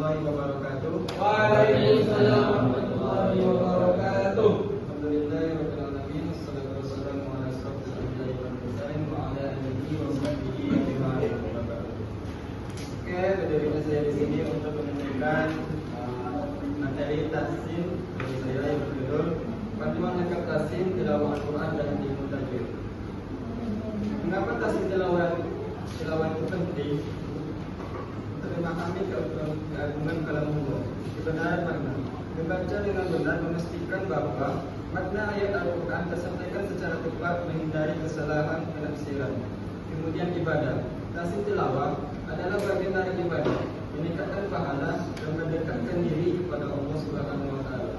warahmatullahi wabarakatuh. Waalaikumsalam warahmatullahi wabarakatuh. Alhamdulillahirabbil alamin. Wassalatu wassalamu ala asyrofil anbiya'i wal mursalin wa ala alihi wa sahbihi ajma'in. Oke, berdiri saya di sini untuk menunjukkan materi tahsin dari saya yang berjudul Panduan Lengkap Tahsin Tilawah Al-Quran dan Ilmu Tajwid. Mengapa tahsin tilawah itu penting? Untuk memahami keagungan kalamullah, kebenaran makna. Membaca dengan benar memastikan bahwa makna ayat Al-Quran tersampaikan secara tepat, menghindari kesalahan penafsiran. Kemudian ibadah. Tahsin tilawah adalah bagian dari ibadah, meningkatkan pahala dan mendekatkan diri kepada Allah Subhanahu wa taala.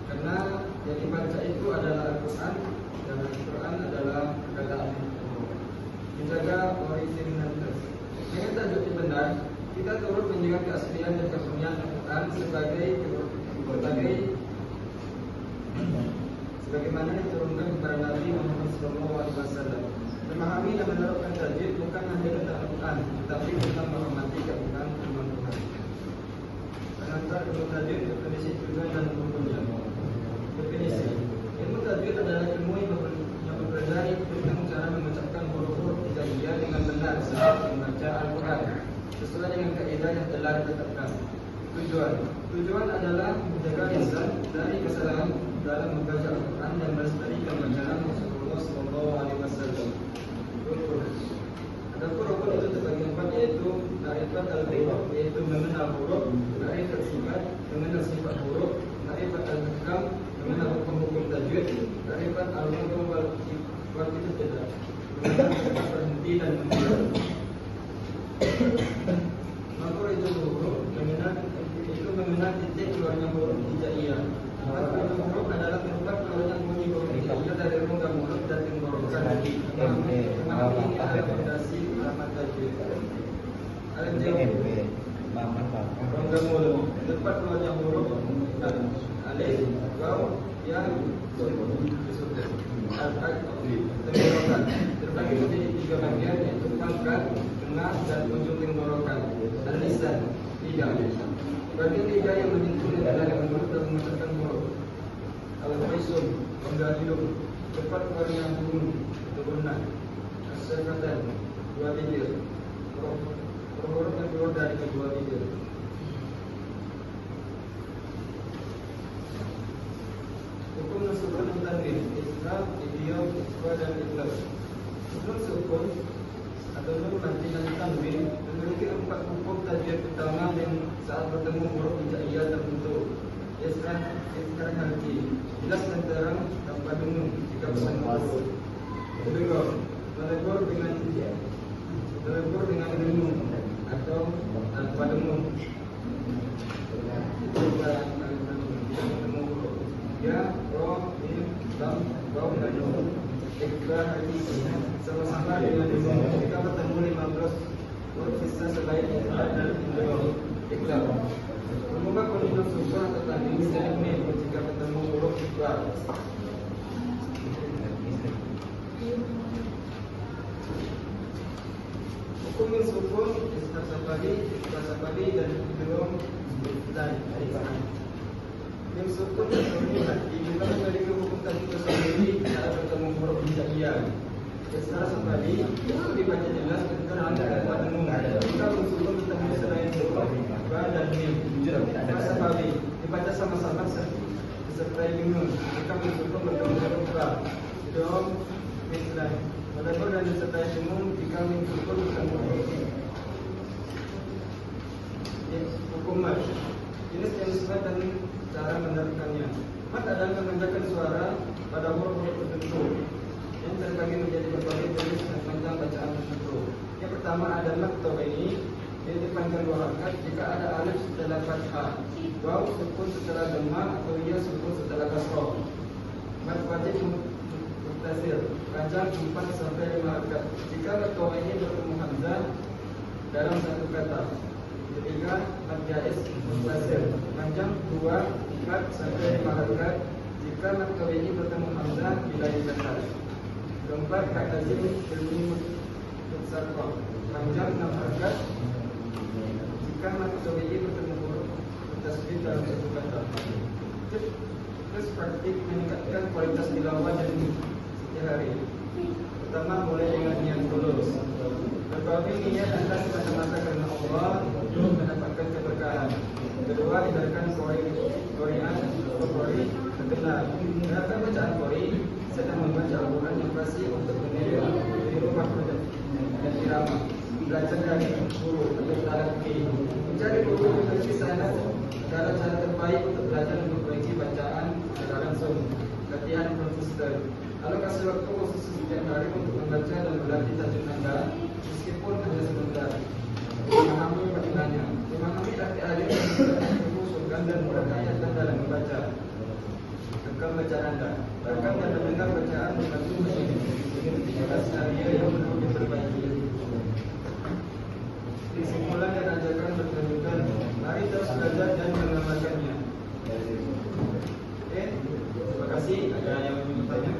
Karena yang dibaca itu adalah Al-Quran dan Al-Quran adalah perkataan Allah. Menjaga originalitas. Dengan tajwid yang benar, kita turut menjaga keaslian dan kemurnian Al-Quran sebagaimana diturunkan kepada Nabi Muhammad SAW. Memahami dan menerapkan tajwid bukan hanya tentang Al-Quran, tetapi tentang menghormati keagungan firman Tuhan. Pengantar ilmu tajwid, definisi tujuan dan hukumnya. Definisi: ilmu tajwid adalah ilmu yang mempelajari tentang cara mengucapkan huruf-huruf hijaiyah dengan benar saat membaca Al-Quran sesuai dengan kaidah yang telah ditetapkan. Tujuan adalah menjaga lisan dari kesalahan dalam membaca Al-Quran dan melestarikan bacaan Rasulullah SAW. Adapun rukun itu terbagi empat, yaitu ma'rifat al-huruf, yaitu mengenal huruf; ma'rifat sifat, mengenal sifat huruf; ma'rifat al-ahkam, mengenal hukum-hukum tajwid; ma'rifat al-mudhu wal ibtidah, mengenal tempat berhenti dan mengulang. Makro itu huruf, mengenal titik keluarnya huruf hijaiyah. Makro itu huruf adalah tempat keluarnya bunyi huruf hijaiyah dari rongga mulut dan tenggorokan. Memahami ini adalah fondasi alamat tajwid. Rongga mulut, tempat keluarnya huruf alif, waw, ya, tenggorokan terbagi menjadi tiga bagian, yaitu pangkat, tengah, dan ujung tenggorokan. Lisan, lidah. Bagian lidah yang menyentuh lidah mulut dan mengucapkan huruf. Al-Qaisun, rongga hidung, tempat keluarnya bunyi turunan. As-Syafatan, dua bibir. Huruf yang keluar dari kedua bibir. Hukum sukun dan tanwin, isra, idiom, isra, dan ikhlas. Nun sukun atau nun mati dan tanwin memiliki empat hukum tajwid utama yang saat bertemu huruf hijaiyah tertentu. Isra, harfi, jelas dan terang tanpa dengung jika bersama huruf. Kedua, menegur dengan dengung atau tanpa dengung. Itu yang bertemu huruf. Ya, ro, mim, lam, waw, dan nun. Ikhlas sama-sama dengan dengung. Jika bertemu 15 huruf sisa selain ikhlas dan ikhlas. Mengubah kondisi sukun atau tanwin menjadi mim jika bertemu huruf ikhlas. Hukum sukun, ikhlas sabari, dan idiom dan arifan. Mim sukun juga memiliki hukum tajwid tersendiri saat bertemu huruf hijaiyah. Secara sabari itu dibaca jelas dan terang tanpa dengung. Jika mim sukun bertemu selain huruf ba dan mim. Sabari dibaca sama-sama disertai dengung. Jika mim sukun bertemu huruf ba, idiom, mislah. Menegur dan disertai dengung jika mim sukun bertemu huruf. Hukum mat, jenis yang disebut dan cara menerapkannya. Mat adalah mengencangkan suara pada huruf-huruf tertentu yang terbagi menjadi berbagai jenis dan panjang bacaan tertentu. Yang pertama ada mat tawaini, yaitu panjang dua harakat jika ada alif setelah fathah, waw sukun setelah dhamma, atau ya sukun setelah kasroh. Mat fatih mutasir, panjang 4 sampai 5 harakat jika mat tawaini bertemu hamzah dalam satu kata. Ketiga, mat jaiz mutasir, panjang 2, 4 sampai 5 harakat jika mat tawaini bertemu hamzah bila dikata. Keempat, kat lazim berbunyi mutsarraf, panjang 6 harakat jika mat tawaini bertemu huruf satu kata. Terus praktik meningkatkan kualitas tilawah dan setiap hari. Pertama, mulai dengan niat tulus. Berbagai niat anda semata-mata karena Allah untuk mendapatkan keberkahan. Kedua, hindarkan qori'an atau qori terkenal. Dengarkan bacaan qori sedang membaca Al-Quran yang fasih untuk meniru makna dan irama. Belajar dari guru atau talaki. Mencari guru memiliki sanad adalah cara terbaik untuk belajar memperbaiki bacaan secara langsung. Latihan konsisten. Lalu kasih waktu khusus setiap hari untuk membaca dan berlatih tajwid Anda, meskipun hanya sebentar. Memahami maknanya. Memahami arti ayat yang diusulkan dan berkaitan dalam membaca. Rekam bacaan Anda. Rekam dan mendengar bacaan membantu mengerti skenario yang perlu diperbaiki. Kesimpulan dan ajakan berkelanjutan. Mari terus belajar dan mengamalkannya. Oke, terima kasih. Ada yang ingin bertanya?